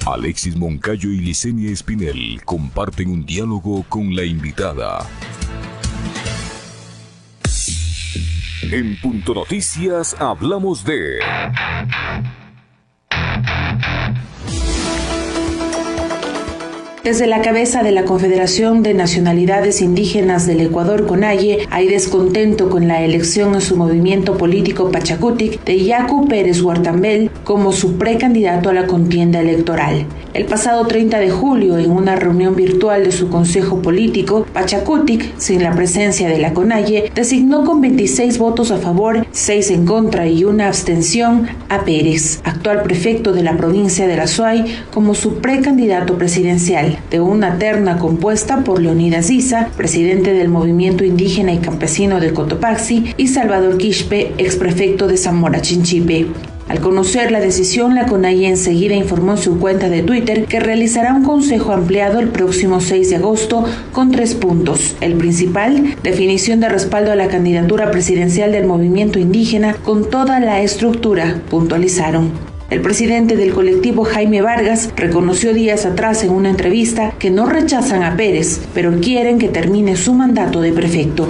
Alexis Moncayo y Licenia Espinel comparten un diálogo con la invitada. En Punto Noticias hablamos de... Desde la cabeza de la Confederación de Nacionalidades Indígenas del Ecuador, CONAIE, hay descontento con la elección en su movimiento político Pachakutik de Yacu Pérez Huartambel como su precandidato a la contienda electoral. El pasado 30 de julio, en una reunión virtual de su consejo político, Pachakutik, sin la presencia de la CONAIE, designó con 26 votos a favor, 6 en contra y una abstención a Pérez, actual prefecto de la provincia de la Suay, como su precandidato presidencial, de una terna compuesta por Leonidas Issa, presidente del movimiento indígena y campesino de Cotopaxi, y Salvador Quispe, exprefecto de Zamora Chinchipe. Al conocer la decisión, la CONAIE enseguida informó en su cuenta de Twitter que realizará un consejo ampliado el próximo 6 de agosto con 3 puntos. El principal, definición de respaldo a la candidatura presidencial del movimiento indígena con toda la estructura, puntualizaron. El presidente del colectivo, Jaime Vargas, reconoció días atrás en una entrevista que no rechazan a Pérez, pero quieren que termine su mandato de prefecto.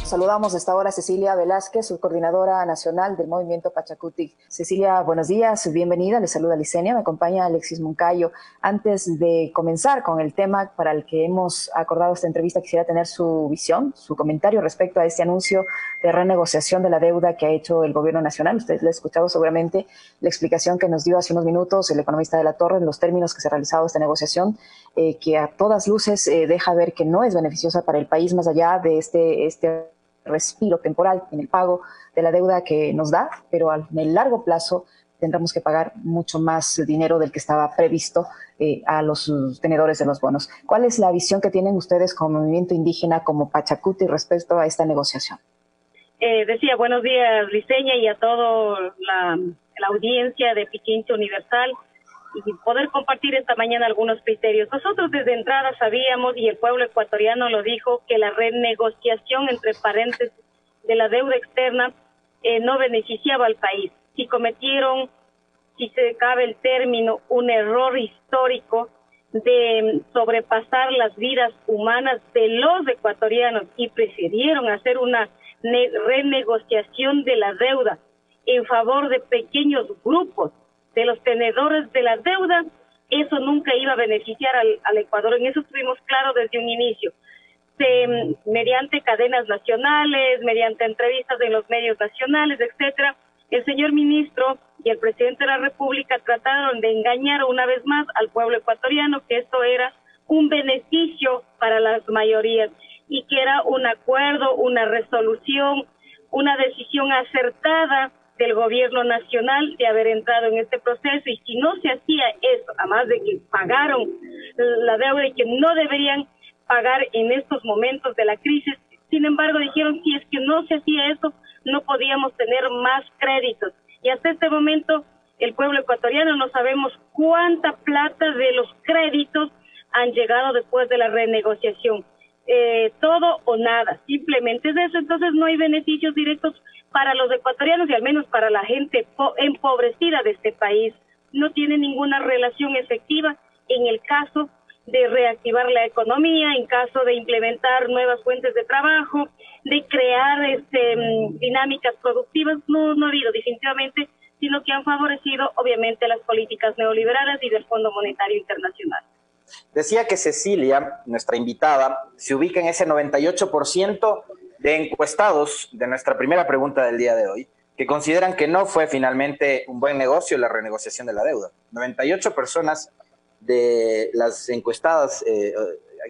Saludamos a esta hora a Cecilia Velázquez, subcoordinadora nacional del movimiento Pachakutik. Cecilia, buenos días, bienvenida, le saluda Licenia, me acompaña Alexis Moncayo. Antes de comenzar con el tema para el que hemos acordado esta entrevista, quisiera tener su visión, su comentario respecto a este anuncio de renegociación de la deuda que ha hecho el gobierno nacional. Usted le ha escuchado seguramente la explicación que nos dio hace unos minutos el economista de la Torre en los términos que se ha realizado esta negociación, que a todas luces deja ver que no es beneficiosa para el país más allá de este respiro temporal en el pago de la deuda que nos da, pero en el largo plazo tendremos que pagar mucho más dinero del que estaba previsto a los tenedores de los bonos. ¿Cuál es la visión que tienen ustedes como movimiento indígena, como Pachakutik, respecto a esta negociación? Decía, buenos días, Licenia, y a toda la audiencia de Pichincha Universal, y poder compartir esta mañana algunos criterios. Nosotros desde entrada sabíamos, y el pueblo ecuatoriano lo dijo, que la renegociación, entre paréntesis, de la deuda externa no beneficiaba al país. Si cometieron, si se cabe el término, un error histórico de sobrepasar las vidas humanas de los ecuatorianos y prefirieron hacer una renegociación de la deuda en favor de pequeños grupos de los tenedores de la deuda, eso nunca iba a beneficiar al Ecuador. En eso estuvimos claros desde un inicio. Mediante cadenas nacionales, mediante entrevistas en los medios nacionales, etcétera, el señor ministro y el presidente de la República trataron de engañar una vez más al pueblo ecuatoriano que esto era un beneficio para las mayorías y que era un acuerdo, una resolución, una decisión acertada del gobierno nacional de haber entrado en este proceso, y si no se hacía eso, además de que pagaron la deuda y que no deberían pagar en estos momentos de la crisis, sin embargo dijeron si es que no se hacía eso, no podíamos tener más créditos, y hasta este momento el pueblo ecuatoriano no sabemos cuánta plata de los créditos han llegado después de la renegociación. Todo o nada, simplemente es eso. Entonces no hay beneficios directos para los ecuatorianos y al menos para la gente empobrecida de este país. No tiene ninguna relación efectiva en el caso de reactivar la economía, en caso de implementar nuevas fuentes de trabajo, de crear dinámicas productivas. No ha habido definitivamente, sino que han favorecido obviamente las políticas neoliberales y del Fondo Monetario Internacional. Decía que Cecilia, nuestra invitada, se ubica en ese 98% de encuestados de nuestra primera pregunta del día de hoy, que consideran que no fue finalmente un buen negocio la renegociación de la deuda. 98 personas de las encuestadas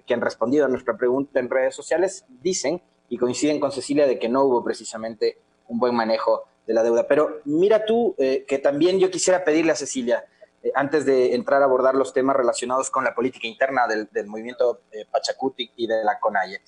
que han respondido a nuestra pregunta en redes sociales dicen y coinciden con Cecilia de que no hubo precisamente un buen manejo de la deuda. Pero mira tú que también yo quisiera pedirle a Cecilia, antes de entrar a abordar los temas relacionados con la política interna del movimiento Pachakutik y de la CONAIE,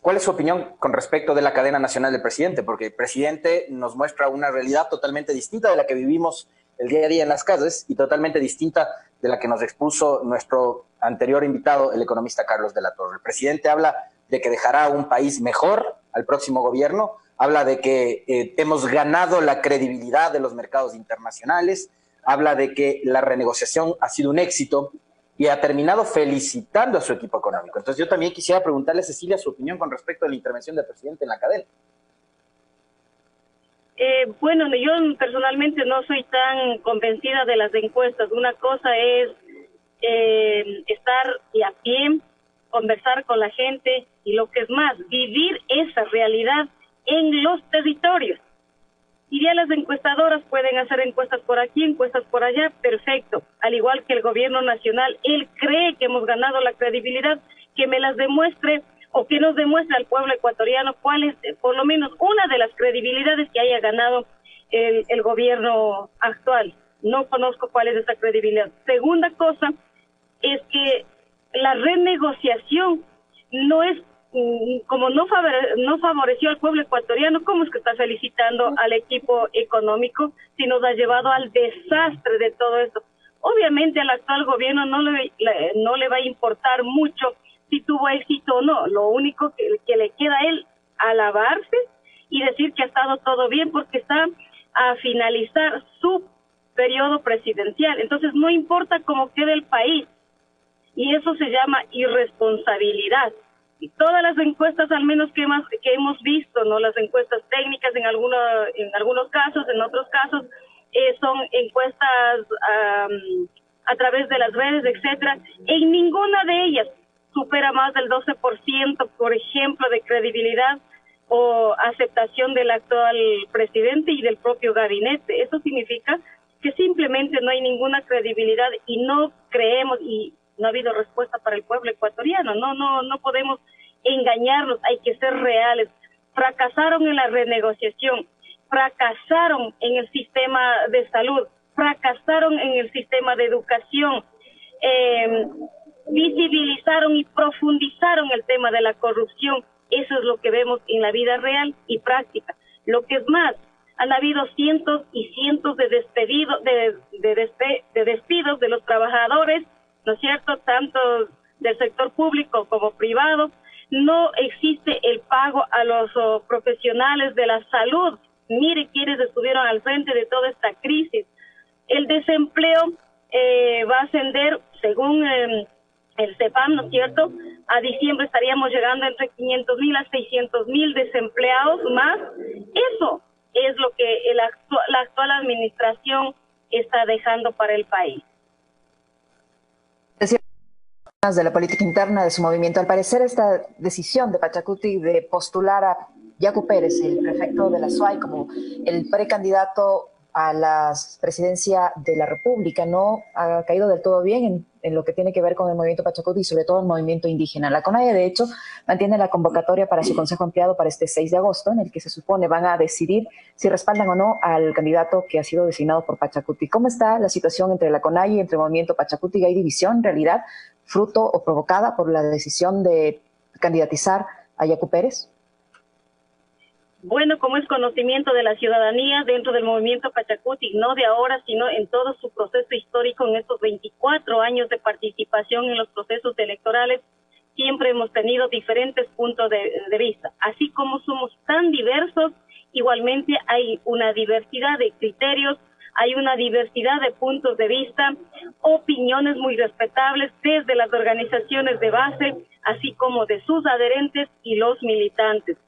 ¿cuál es su opinión con respecto de la cadena nacional del presidente? Porque el presidente nos muestra una realidad totalmente distinta de la que vivimos el día a día en las calles y totalmente distinta de la que nos expuso nuestro anterior invitado, el economista Carlos de la Torre. El presidente habla de que dejará un país mejor al próximo gobierno, habla de que hemos ganado la credibilidad de los mercados internacionales, habla de que la renegociación ha sido un éxito y ha terminado felicitando a su equipo económico. Entonces yo también quisiera preguntarle a Cecilia su opinión con respecto a la intervención del presidente en la cadena. Bueno, yo personalmente no soy tan convencida de las encuestas. Una cosa es estar a pie, conversar con la gente y lo que es más, vivir esa realidad en los territorios. Y ya las encuestadoras pueden hacer encuestas por aquí, encuestas por allá, perfecto. Al igual que el gobierno nacional, él cree que hemos ganado la credibilidad, que me las demuestre o que nos demuestre al pueblo ecuatoriano cuál es, por lo menos, una de las credibilidades que haya ganado el gobierno actual. No conozco cuál es esa credibilidad. Segunda cosa es que la renegociación no es, como no favoreció al pueblo ecuatoriano, ¿cómo es que está felicitando al equipo económico si nos ha llevado al desastre de todo esto? Obviamente al actual gobierno no le va a importar mucho si tuvo éxito o no. Lo único que le queda a él alabarse y decir que ha estado todo bien porque está a finalizar su periodo presidencial. Entonces no importa cómo quede el país, y eso se llama irresponsabilidad. Y todas las encuestas, al menos que hemos visto, no, las encuestas técnicas en algunos casos, en otros casos son encuestas a través de las redes, etcétera. En ninguna de ellas supera más del 12%, por ejemplo, de credibilidad o aceptación del actual presidente y del propio gabinete. Eso significa que simplemente no hay ninguna credibilidad y no creemos, y no ha habido respuesta para el pueblo ecuatoriano. No podemos engañarnos, hay que ser reales. Fracasaron en la renegociación, fracasaron en el sistema de salud, fracasaron en el sistema de educación, visibilizaron y profundizaron el tema de la corrupción. Eso es lo que vemos en la vida real y práctica. Lo que es más, han habido cientos y cientos de despidos de los trabajadores, ¿no es cierto?, tanto del sector público como privado. No existe el pago a los profesionales de la salud. Mire quiénes estuvieron al frente de toda esta crisis. El desempleo va a ascender, según el CEPAM, ¿no es cierto? A diciembre estaríamos llegando entre 500,000 a 600,000 desempleados más. Eso es lo que la actual administración está dejando para el país. De la política interna de su movimiento. Al parecer, esta decisión de Pachacuti de postular a Yacu Pérez, el prefecto de la SUAY, como el precandidato a la presidencia de la República, no ha caído del todo bien en lo que tiene que ver con el movimiento Pachacuti y sobre todo el movimiento indígena. La CONAIE, de hecho, mantiene la convocatoria para su consejo ampliado para este 6 de agosto, en el que se supone van a decidir si respaldan o no al candidato que ha sido designado por Pachacuti. ¿Cómo está la situación entre la CONAIE y entre el movimiento Pachacuti? ¿Hay división en realidad, fruto o provocada por la decisión de candidatizar a Yacu Pérez? Bueno, como es conocimiento de la ciudadanía dentro del movimiento Pachacuti, no de ahora, sino en todo su proceso histórico, en estos 24 años de participación en los procesos electorales, siempre hemos tenido diferentes puntos de vista. Así como somos tan diversos, igualmente hay una diversidad de criterios, hay una diversidad de puntos de vista, opiniones muy respetables desde las organizaciones de base, así como de sus adherentes y los militantes.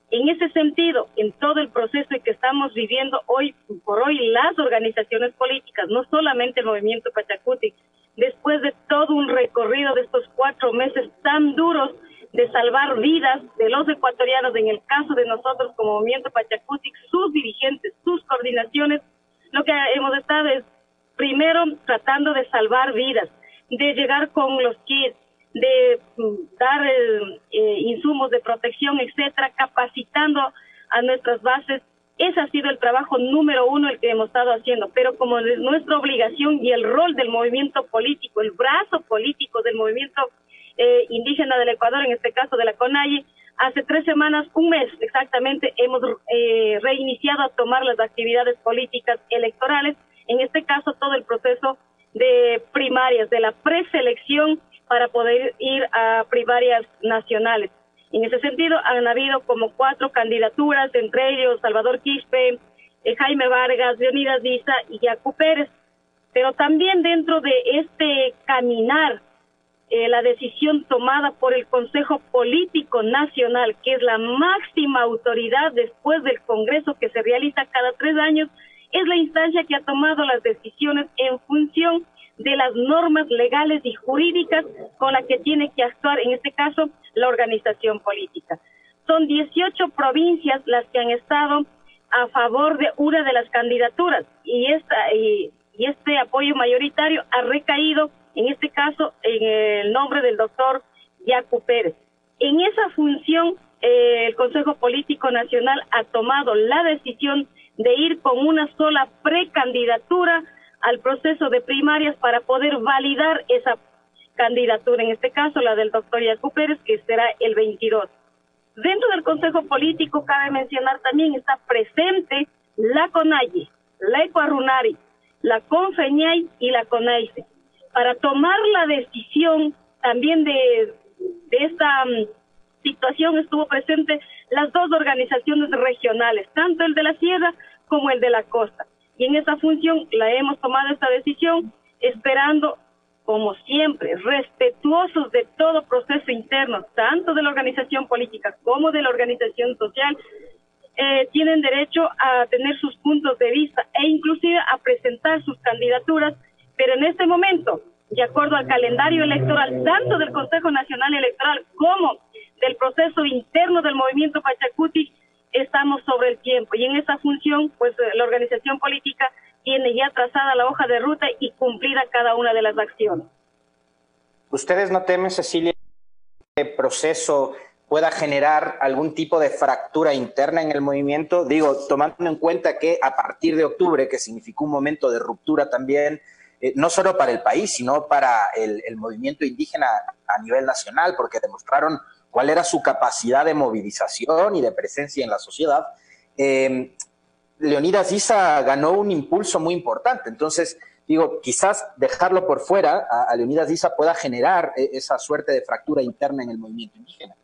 En ese sentido, en todo el proceso que estamos viviendo hoy por hoy, las organizaciones políticas, no solamente el movimiento Pachacuti, después de todo un recorrido de estos 4 meses tan duros de salvar vidas de los ecuatorianos, en el caso de nosotros como movimiento Pachacuti, sus dirigentes, sus coordinaciones, lo que hemos estado es primero tratando de salvar vidas, de llegar con los kits, de dar insumos de protección, etcétera, capacitando a nuestras bases. Ese ha sido el trabajo número 1 el que hemos estado haciendo, pero como es nuestra obligación y el rol del movimiento político, el brazo político del movimiento indígena del Ecuador, en este caso de la CONAIE, hace 3 semanas, un mes exactamente, hemos reiniciado a tomar las actividades políticas electorales, en este caso todo el proceso de primarias, de la preselección para poder ir a primarias nacionales. En ese sentido, han habido como 4 candidaturas, entre ellos Salvador Quispe, Jaime Vargas, Leonidas Diza y Yacu Pérez. Pero también dentro de este caminar, la decisión tomada por el Consejo Político Nacional, que es la máxima autoridad después del Congreso que se realiza cada 3 años, es la instancia que ha tomado las decisiones en función de las normas legales y jurídicas con las que tiene que actuar, en este caso, la organización política. Son 18 provincias las que han estado a favor de una de las candidaturas y este apoyo mayoritario ha recaído, en este caso, en el nombre del doctor Yacu Pérez. En esa función, el Consejo Político Nacional ha tomado la decisión de ir con una sola precandidatura al proceso de primarias para poder validar esa candidatura, en este caso la del doctor Yacu Pérez, que será el 22. Dentro del Consejo Político, cabe mencionar también, está presente la CONAIE, la ECUARUNARI, la CONFEñay y la CONAICE. Para tomar la decisión también de esta situación estuvo presente las 2 organizaciones regionales, tanto el de la Sierra como el de la Costa. Y en esa función la hemos tomado esta decisión esperando, como siempre, respetuosos de todo proceso interno, tanto de la organización política como de la organización social, tienen derecho a tener sus puntos de vista e inclusive a presentar sus candidaturas, pero en este momento, de acuerdo al calendario electoral, tanto del Consejo Nacional Electoral como del proceso interno del movimiento Pachacutic, estamos sobre el tiempo y en esa función, pues la organización política tiene ya trazada la hoja de ruta y cumplida cada una de las acciones. ¿Ustedes no temen, Cecilia, que el proceso pueda generar algún tipo de fractura interna en el movimiento? Digo, tomando en cuenta que a partir de octubre, que significó un momento de ruptura también, no solo para el país, sino para el movimiento indígena a nivel nacional, porque demostraron cuál era su capacidad de movilización y de presencia en la sociedad, Leonidas Diza ganó un impulso muy importante. Entonces, digo, quizás dejarlo por fuera a Leonidas Diza pueda generar esa suerte de fractura interna en el movimiento indígena.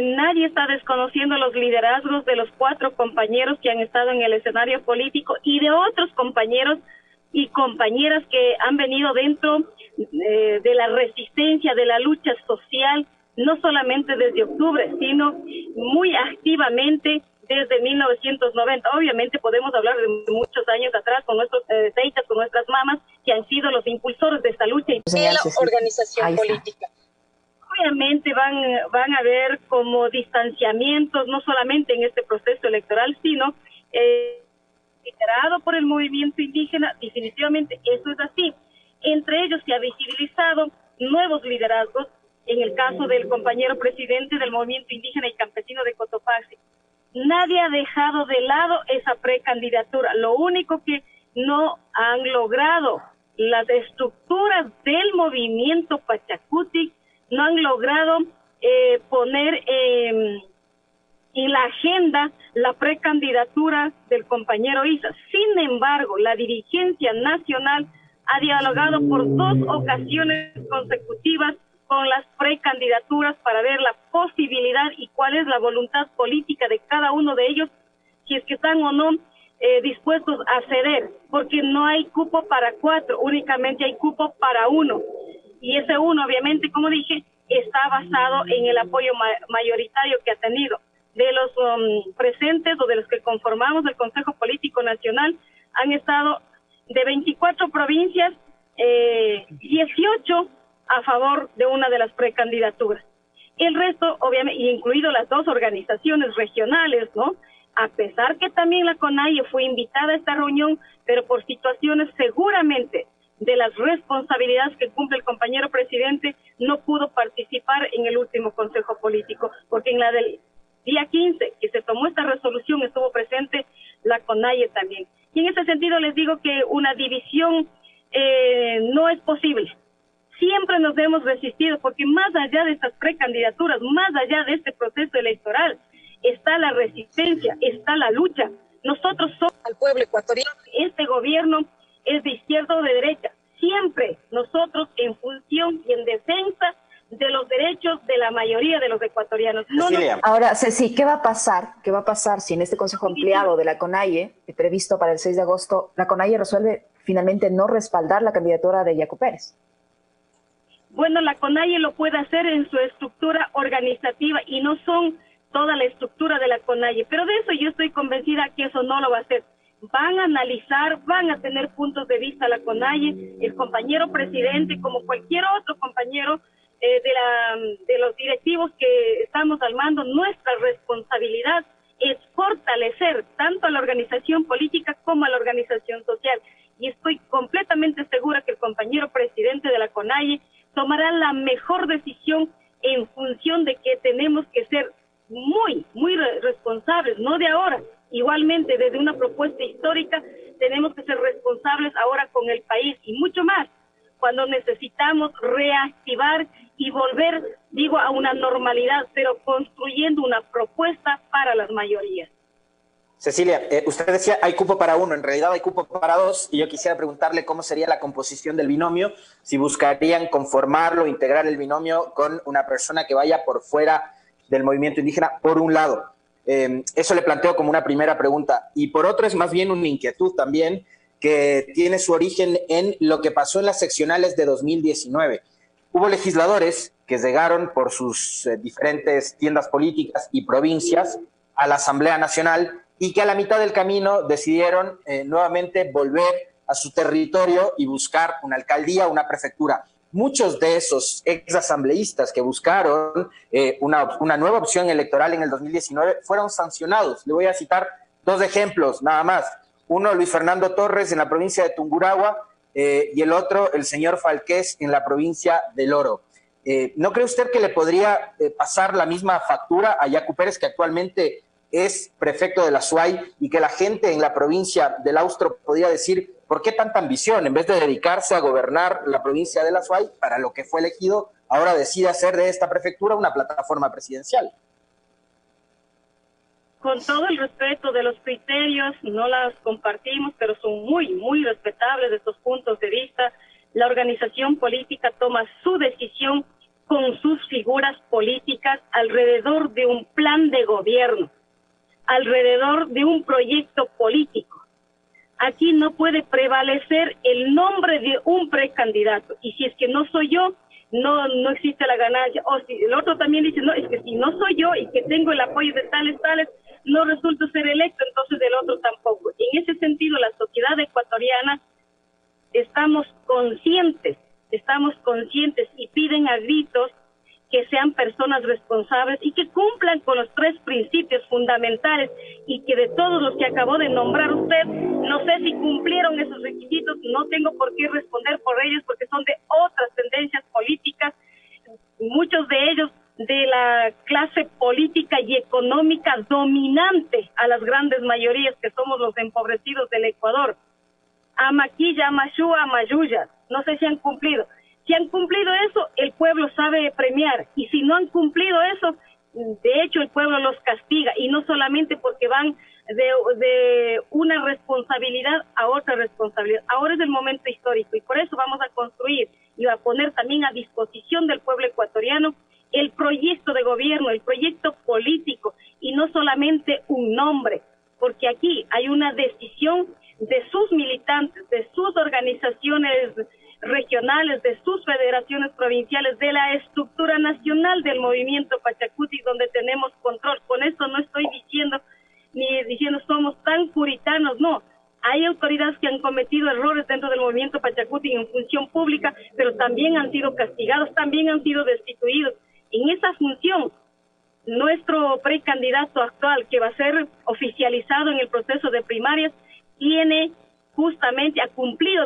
Nadie está desconociendo los liderazgos de los 4 compañeros que han estado en el escenario político y de otros compañeros y compañeras que han venido dentro de la resistencia, de la lucha social, no solamente desde octubre, sino muy activamente desde 1990. Obviamente podemos hablar de muchos años atrás con nuestros teitas, con nuestras mamás, que han sido los impulsores de esta lucha y de la organización política. Obviamente van a haber como distanciamientos, no solamente en este proceso electoral, sino liderado por el movimiento indígena. Definitivamente eso es así. Entre ellos se ha visibilizado nuevos liderazgos, en el caso del compañero presidente del movimiento indígena y campesino de Cotopaxi. Nadie ha dejado de lado esa precandidatura. Lo único que no han logrado las estructuras del movimiento Pachacutic, no han logrado poner en la agenda la precandidatura del compañero Isa. Sin embargo, la dirigencia nacional ha dialogado por 2 ocasiones consecutivas con las precandidaturas para ver la posibilidad y cuál es la voluntad política de cada uno de ellos, si es que están o no dispuestos a ceder, porque no hay cupo para 4, únicamente hay cupo para 1. Y ese 1, obviamente, como dije, está basado en el apoyo mayoritario que ha tenido. De los presentes o de los que conformamos el Consejo Político Nacional, han estado de 24 provincias, 18 a favor de una de las precandidaturas. El resto, obviamente, incluido las 2 organizaciones regionales, ¿no? A pesar que también la CONAIE fue invitada a esta reunión, pero por situaciones seguramente de las responsabilidades que cumple el compañero presidente, no pudo participar en el último Consejo Político, porque en la del día 15, que se tomó esta resolución, estuvo presente la CONAIE también. Y en ese sentido les digo que una división no es posible. Siempre nos hemos resistido, porque más allá de estas precandidaturas, más allá de este proceso electoral, está la resistencia, está la lucha. Nosotros somos al pueblo ecuatoriano. Este gobierno es de izquierda o de derecha. Siempre nosotros, en función y en defensa de los derechos de la mayoría de los ecuatorianos. Ahora, Ceci, ¿qué va a pasar? ¿Qué va a pasar si en este consejo ampliado de la CONAIE, previsto para el 6 de agosto, la CONAIE resuelve finalmente no respaldar la candidatura de Yacu Pérez? Bueno, la CONAIE lo puede hacer en su estructura organizativa y no son toda la estructura de la CONAIE, pero de eso yo estoy convencida que eso no lo va a hacer. Van a analizar, van a tener puntos de vista la CONAIE, el compañero presidente, como cualquier otro compañero de los directivos que estamos al mando. Nuestra responsabilidad es fortalecer tanto a la organización política como a la organización social. Y estoy completamente segura que el compañero presidente de la CONAIE tomará la mejor decisión en función de que tenemos que ser muy responsables, no de ahora. Igualmente, desde una propuesta histórica, tenemos que ser responsables ahora con el país y mucho más cuando necesitamos reactivar y volver, a una normalidad, pero construyendo una propuesta para las mayorías. Cecilia, usted decía hay cupo para uno, en realidad hay cupo para dos, y yo quisiera preguntarle cómo sería la composición del binomio, si buscarían conformarlo, integrar el binomio con una persona que vaya por fuera del movimiento indígena, por un lado. Eso le planteo como una primera pregunta. Y por otro es más bien una inquietud también que tiene su origen en lo que pasó en las seccionales de 2019. Hubo legisladores que llegaron por sus diferentes tiendas políticas y provincias a la Asamblea Nacional y que a la mitad del camino decidieron nuevamente volver a su territorio y buscar una alcaldía, una prefectura. Muchos de esos exasambleístas que buscaron una nueva opción electoral en el 2019 fueron sancionados. Le voy a citar dos ejemplos, nada más. Uno, Luis Fernando Torres en la provincia de Tungurahua, y el otro, el señor Falqués en la provincia del Oro. ¿No cree usted que le podría pasar la misma factura a Yacu Pérez, que actualmente es prefecto de la SUAY, y que la gente en la provincia del Austro podría decir, ¿por qué tanta ambición? En vez de dedicarse a gobernar la provincia de la SUAY, para lo que fue elegido, ahora decide hacer de esta prefectura una plataforma presidencial. Con todo el respeto de los criterios, no las compartimos, pero son muy respetables estos puntos de vista. La organización política toma su decisión con sus figuras políticas alrededor de un plan de gobierno, alrededor de un proyecto político. Aquí no puede prevalecer el nombre de un precandidato, y si es que no soy yo, no existe la ganancia. O si el otro también dice, no, es que si no soy yo y que tengo el apoyo de tales, no resulto ser electo, entonces el otro tampoco. En ese sentido, la sociedad ecuatoriana estamos conscientes y piden a gritos que sean personas responsables y que cumplan con los 3 principios fundamentales, y que de todos los que acabó de nombrar usted, no sé si cumplieron esos requisitos, no tengo por qué responder por ellos porque son de otras tendencias políticas, muchos de ellos de la clase política y económica dominante a las grandes mayorías que somos los empobrecidos del Ecuador. Amaquilla, Amashua, Amayuya, no sé si han cumplido. Si han cumplido eso, el pueblo sabe premiar, y si no han cumplido eso, de hecho el pueblo los castiga, y no solamente porque van de una responsabilidad a otra responsabilidad. Ahora es el momento histórico, y por eso vamos a construir y a poner también a disposición del pueblo ecuatoriano el proyecto de gobierno, el proyecto político, y no solamente un nombre, porque aquí hay una decisión de sus militantes, de sus organizaciones regionales, de sus federaciones provinciales, de la estructura nacional del movimiento Pachacutic, donde tenemos control. Con esto no estoy diciendo somos tan puritanos, no. Hay autoridades que han cometido errores dentro del movimiento Pachacutic en función pública, pero también han sido castigados, también han sido destituidos. En esa función, nuestro precandidato actual, que va a ser oficializado en el proceso de primarias, ha cumplido,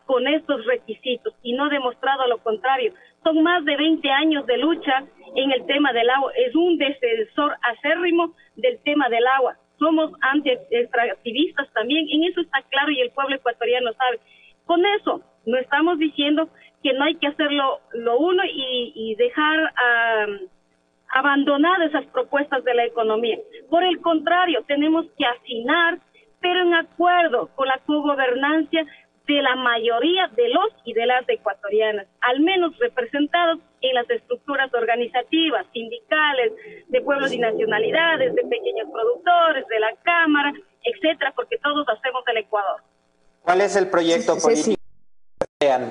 con estos requisitos y no ha demostrado lo contrario. Son más de 20 años de lucha en el tema del agua. Es un defensor acérrimo del tema del agua. Somos anti-extractivistas también, en eso está claro y el pueblo ecuatoriano sabe. Con eso no estamos diciendo que no hay que hacer lo uno y dejar abandonar esas propuestas de la economía. Por el contrario, tenemos que afinar, pero en acuerdo con la cogobernancia, de la mayoría de los y de las ecuatorianas, al menos representados en las estructuras organizativas, sindicales, de pueblos y nacionalidades, de pequeños productores, de la Cámara, etcétera, porque todos hacemos el Ecuador. ¿Cuál es el proyecto político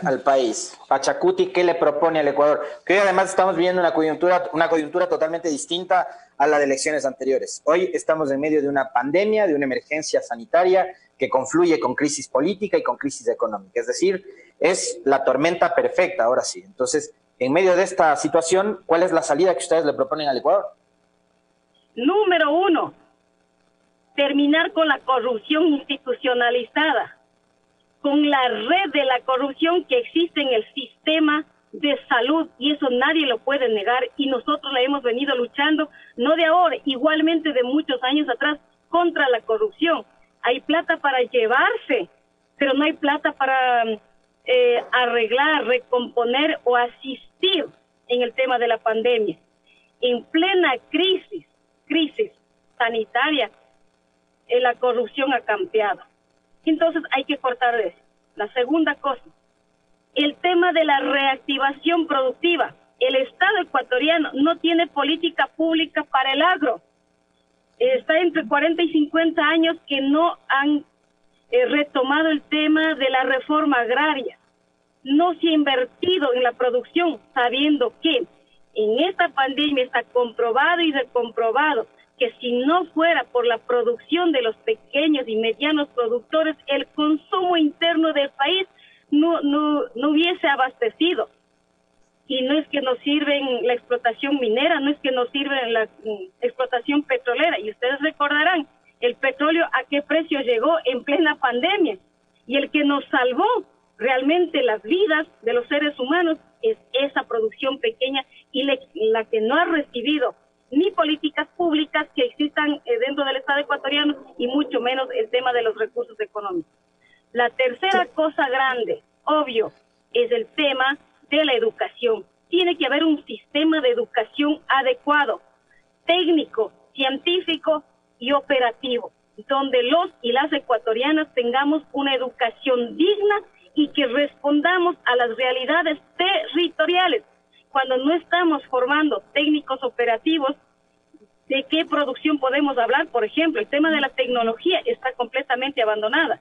al país? Pachacuti, ¿qué le propone al Ecuador? Que hoy además estamos viviendo una coyuntura totalmente distinta a la de elecciones anteriores. Hoy estamos en medio de una pandemia, de una emergencia sanitaria que confluye con crisis política y con crisis económica. Es decir, es la tormenta perfecta, ahora sí. Entonces, en medio de esta situación, ¿cuál es la salida que ustedes le proponen al Ecuador? Número 1, terminar con la corrupción institucionalizada, con la red de la corrupción que existe en el sistema de salud, y eso nadie lo puede negar, y nosotros la hemos venido luchando, no de ahora, igualmente de muchos años atrás, contra la corrupción. Hay plata para llevarse, pero no hay plata para arreglar, recomponer o asistir en el tema de la pandemia. En plena crisis sanitaria, la corrupción ha campeado. Entonces hay que cortar de eso. La segunda cosa, el tema de la reactivación productiva. El Estado ecuatoriano no tiene política pública para el agro. Está entre 40 y 50 años que no han retomado el tema de la reforma agraria. No se ha invertido en la producción, sabiendo que en esta pandemia está comprobado y recomprobado que si no fuera por la producción de los pequeños y medianos productores, el consumo interno del país no hubiese abastecido. Y no es que nos sirven la explotación minera, no es que nos sirve la explotación petrolera. Y ustedes recordarán, el petróleo a qué precio llegó en plena pandemia. Y el que nos salvó realmente las vidas de los seres humanos es esa producción pequeña y la que no ha recibido ni políticas públicas que existan dentro del Estado ecuatoriano y mucho menos el tema de los recursos económicos. La tercera cosa grande, obvio, es el tema de la educación. Tiene que haber un sistema de educación adecuado, técnico, científico y operativo, donde los y las ecuatorianas tengamos una educación digna y que respondamos a las realidades territoriales. Cuando no estamos formando técnicos operativos, ¿de qué producción podemos hablar? Por ejemplo, el tema de la tecnología está completamente abandonada.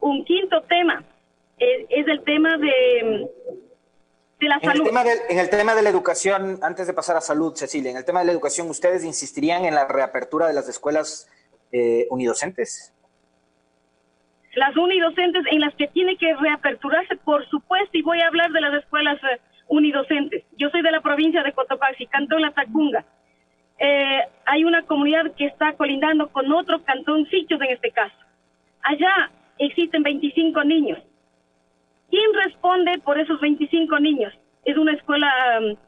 Un quinto tema es el tema de la salud. En el tema de la educación, antes de pasar a salud, Cecilia, en el tema de la educación, ¿ustedes insistirían en la reapertura de las escuelas unidocentes? Las unidocentes en las que tiene que reaperturarse, por supuesto, y voy a hablar de las escuelas unidocentes. Yo soy de la provincia de Cotopaxi, Cantón La Tacunga. Hay una comunidad que está colindando con otro cantón, Sichos en este caso. Allá existen 25 niños. ¿Quién responde por esos 25 niños? Es una escuela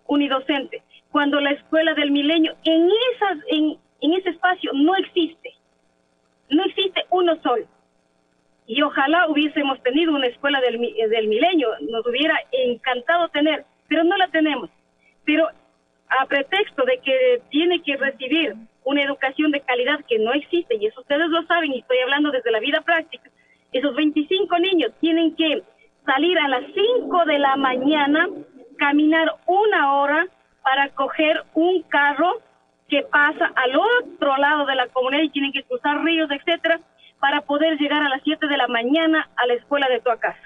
unidocente. Cuando la escuela del Milenio, en ese espacio no existe uno solo. Y ojalá hubiésemos tenido una escuela del Milenio, nos hubiera encantado tener, pero no la tenemos. Pero a pretexto de que tiene que recibir una educación de calidad que no existe, y eso ustedes lo saben, y estoy hablando desde la vida práctica, esos 25 niños tienen que salir a las 5 de la mañana, caminar 1 hora para coger un carro que pasa al otro lado de la comunidad y tienen que cruzar ríos, etcétera, para poder llegar a las 7 de la mañana a la escuela de Toacaso.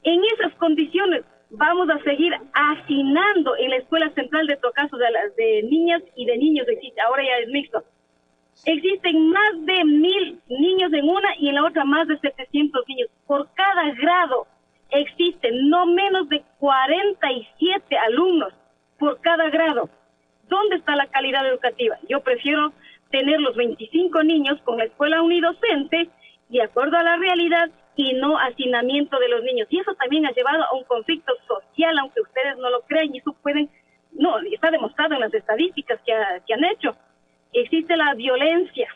En esas condiciones vamos a seguir hacinando en la escuela central de Toacaso de niñas y de niños, ahora ya es mixto. Existen más de 1000 niños en una y en la otra más de 700 niños. Por cada grado existen no menos de 47 alumnos por cada grado. ¿Dónde está la calidad educativa? Yo prefiero tener los 25 niños con la escuela unidocente de acuerdo a la realidad y no hacinamiento de los niños. Y eso también ha llevado a un conflicto social, aunque ustedes no lo crean, y eso está demostrado en las estadísticas que han hecho. Existe la violencia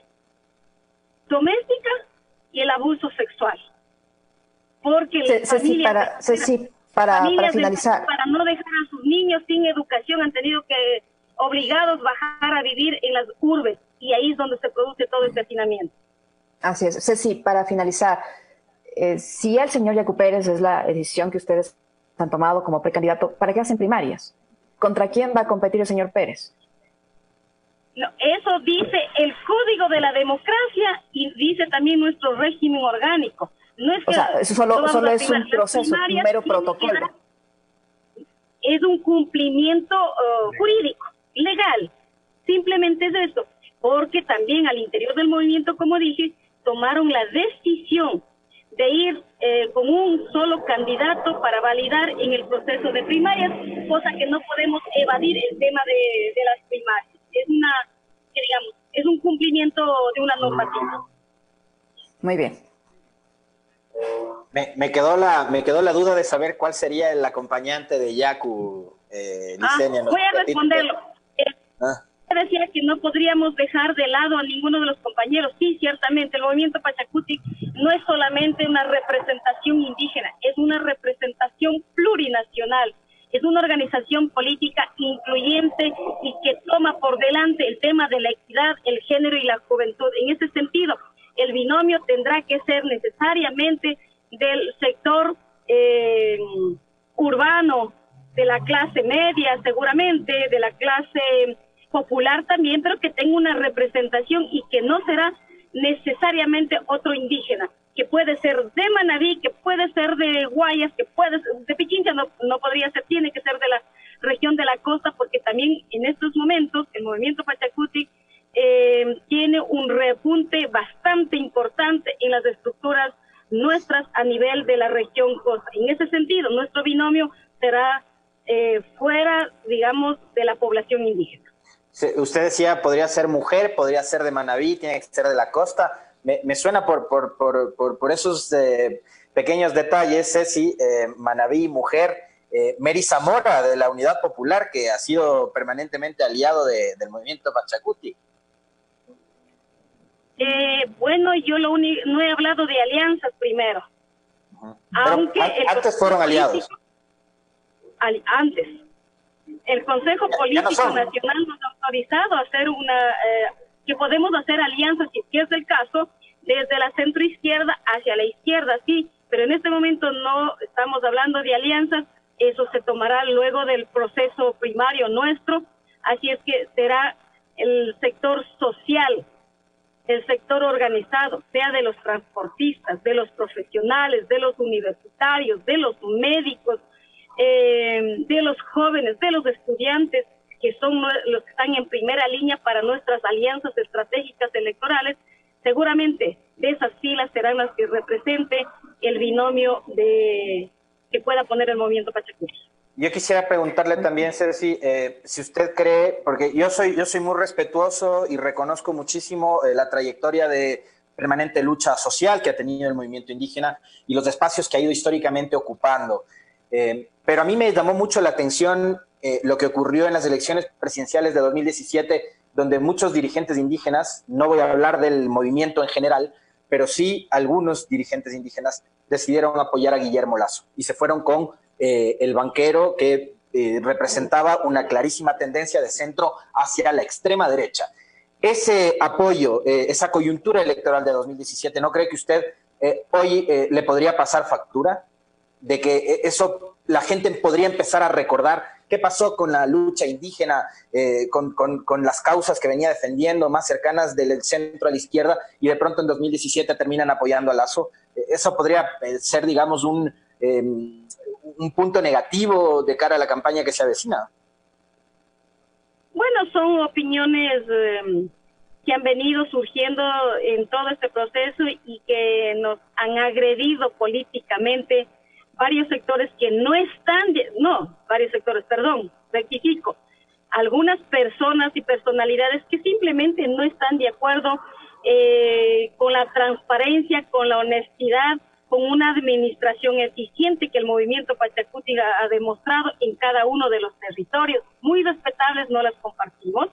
doméstica y el abuso sexual. Porque para finalizar, para no dejar a sus niños sin educación han tenido que obligados bajar a vivir en las urbes, y ahí es donde se produce todo este hacinamiento. Así es. Ceci, para finalizar, si el señor Yacu Pérez es la decisión que ustedes han tomado como precandidato, ¿para qué hacen primarias? ¿Contra quién va a competir el señor Pérez? No, eso dice el Código de la Democracia y dice también nuestro régimen orgánico. No es que, o sea, eso solo es un proceso, un mero protocolo. Es un cumplimiento jurídico, legal. Simplemente es eso. Porque también al interior del movimiento, como dije, tomaron la decisión de ir con un solo candidato para validar en el proceso de primarias, cosa que no podemos evadir el tema de las primarias. Es un cumplimiento de una normativa. Muy bien. Me quedó la duda de saber cuál sería el acompañante de Yacu, Licenia. Voy a responderlo. Decía que no podríamos dejar de lado a ninguno de los compañeros. Sí, ciertamente, el movimiento Pachacutic no es solamente una representación indígena, es una representación plurinacional. Es una organización política incluyente y que toma por delante el tema de la equidad, el género y la juventud. En ese sentido, el binomio tendrá que ser necesariamente del sector urbano, de la clase media seguramente, de la clase popular también, pero que tenga una representación y que no será necesariamente otro indígena, que puede ser de Manabí, que puede ser de Guayas, que puede ser de Pichincha, no podría ser, tiene que ser de la región de la costa, porque también en estos momentos el movimiento Pachacutic tiene un repunte bastante importante en las estructuras nuestras a nivel de la región costa. En ese sentido, nuestro binomio será fuera, digamos, de la población indígena. Usted decía, podría ser mujer, podría ser de Manabí, tiene que ser de la costa. Me suena por esos pequeños detalles, Ceci, Manabí, mujer, Mary Zamora de la Unidad Popular, que ha sido permanentemente aliado del movimiento Pachacutic. Bueno, yo no he hablado de alianzas primero. Aunque antes fueron aliados. Antes. El Consejo Político Nacional nos ha autorizado a hacer que podemos hacer alianzas, si es el caso, desde la centroizquierda hacia la izquierda, sí, pero en este momento no estamos hablando de alianzas, eso se tomará luego del proceso primario nuestro, así es que será el sector social, el sector organizado, sea de los transportistas, de los profesionales, de los universitarios, de los médicos, de los jóvenes, de los estudiantes, que son los que están en primera línea para nuestras alianzas estratégicas electorales. Seguramente de esas filas serán las que represente el binomio que pueda poner el movimiento Pachacutic. Yo quisiera preguntarle también, Ceci, si usted cree, porque yo soy muy respetuoso y reconozco muchísimo la trayectoria de permanente lucha social que ha tenido el movimiento indígena y los espacios que ha ido históricamente ocupando. Pero a mí me llamó mucho la atención lo que ocurrió en las elecciones presidenciales de 2017, donde muchos dirigentes indígenas, no voy a hablar del movimiento en general, pero sí algunos dirigentes indígenas decidieron apoyar a Guillermo Lasso y se fueron con el banquero que representaba una clarísima tendencia de centro hacia la extrema derecha. Ese apoyo, esa coyuntura electoral de 2017, ¿no cree que usted hoy le podría pasar factura? De que eso la gente podría empezar a recordar qué pasó con la lucha indígena, con las causas que venía defendiendo más cercanas del centro a la izquierda y de pronto en 2017 terminan apoyando a Lasso. Eso podría ser, digamos, un punto negativo de cara a la campaña que se avecina. Bueno, son opiniones que han venido surgiendo en todo este proceso y que nos han agredido políticamente varios sectores que rectifico, algunas personas y personalidades que simplemente no están de acuerdo con la transparencia, con la honestidad, con una administración eficiente que el movimiento Pachacutic ha demostrado en cada uno de los territorios. Muy respetables, no las compartimos,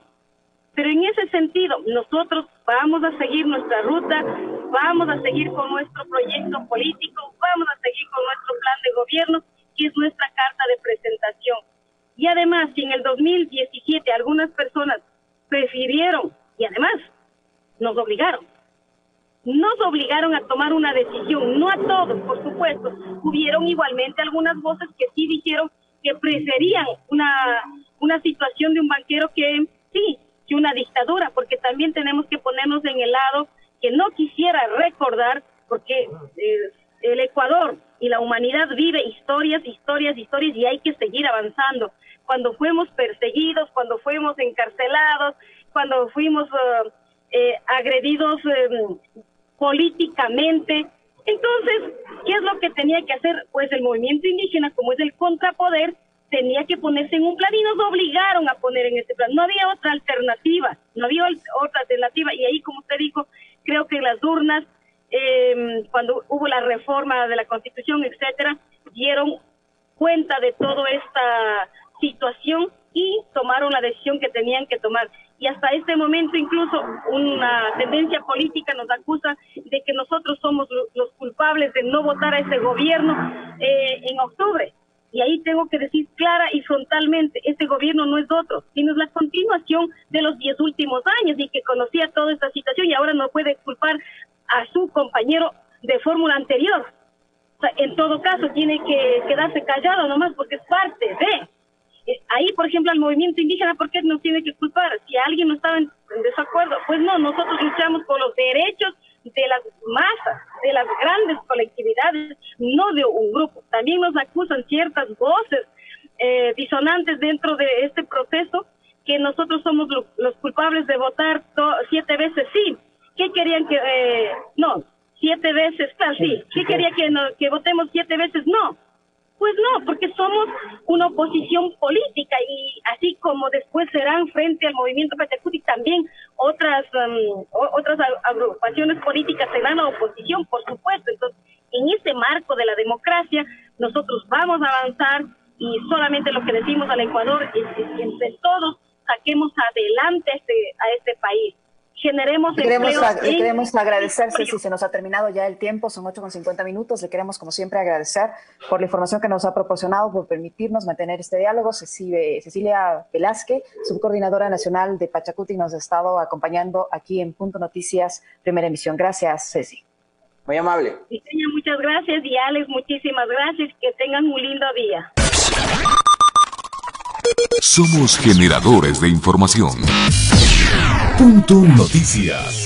pero en ese sentido nosotros vamos a seguir nuestra ruta, vamos a seguir con nuestro proyecto político, vamos a seguir con nuestro plan de gobierno, que es nuestra carta de presentación. Y además, si en el 2017 algunas personas prefirieron, y además nos obligaron nos obligaron a tomar una decisión, no a todos, por supuesto. Hubieron igualmente algunas voces que sí dijeron que preferían una situación de un banquero que una dictadura, porque también tenemos que ponernos en el lado que no quisiera recordar, porque el Ecuador y la humanidad vive historias, y hay que seguir avanzando. Cuando fuimos perseguidos, cuando fuimos encarcelados, cuando fuimos agredidos políticamente, entonces, ¿qué es lo que tenía que hacer? Pues el movimiento indígena, como es el contrapoder, tenía que ponerse en un plan y nos obligaron a poner en este plan. No había otra alternativa, y ahí, como usted dijo, creo que las urnas, cuando hubo la reforma de la Constitución, etcétera, dieron cuenta de toda esta situación y tomaron la decisión que tenían que tomar. Y hasta este momento incluso una tendencia política nos acusa de que nosotros somos los culpables de no votar a ese gobierno en octubre. Y ahí tengo que decir clara y frontalmente, este gobierno no es otro, sino es la continuación de los 10 últimos años y que conocía toda esta situación y ahora no puede culpar a su compañero de fórmula anterior. O sea, en todo caso tiene que quedarse callado nomás porque es parte de... Ahí, por ejemplo, al movimiento indígena, ¿por qué nos tiene que culpar? Si alguien no estaba en desacuerdo, pues no, nosotros luchamos por los derechos de las masas, de las grandes colectividades, no de un grupo. También nos acusan ciertas voces disonantes dentro de este proceso, que nosotros somos los culpables de votar 7 veces sí. ¿Qué querían que...? No, 7 veces, claro, sí. ¿Qué quería que votemos 7 veces? No. Pues no, porque somos una oposición política y así como después serán frente al movimiento Pachacutic también otras agrupaciones políticas serán la oposición, por supuesto. Entonces, en ese marco de la democracia, nosotros vamos a avanzar y solamente lo que decimos al Ecuador es que entre todos saquemos adelante a este país. Generemos le queremos agradecer, Ceci, se nos ha terminado ya el tiempo, son 8:50. Le queremos, como siempre, agradecer por la información que nos ha proporcionado, por permitirnos mantener este diálogo. Cecilia Velázquez, subcoordinadora nacional de Pachacutic, nos ha estado acompañando aquí en Punto Noticias, primera emisión. Gracias, Ceci. Muy amable. Liceña, muchas gracias, y Alex, muchísimas gracias, que tengan un lindo día. Somos generadores de información. Punto Noticias.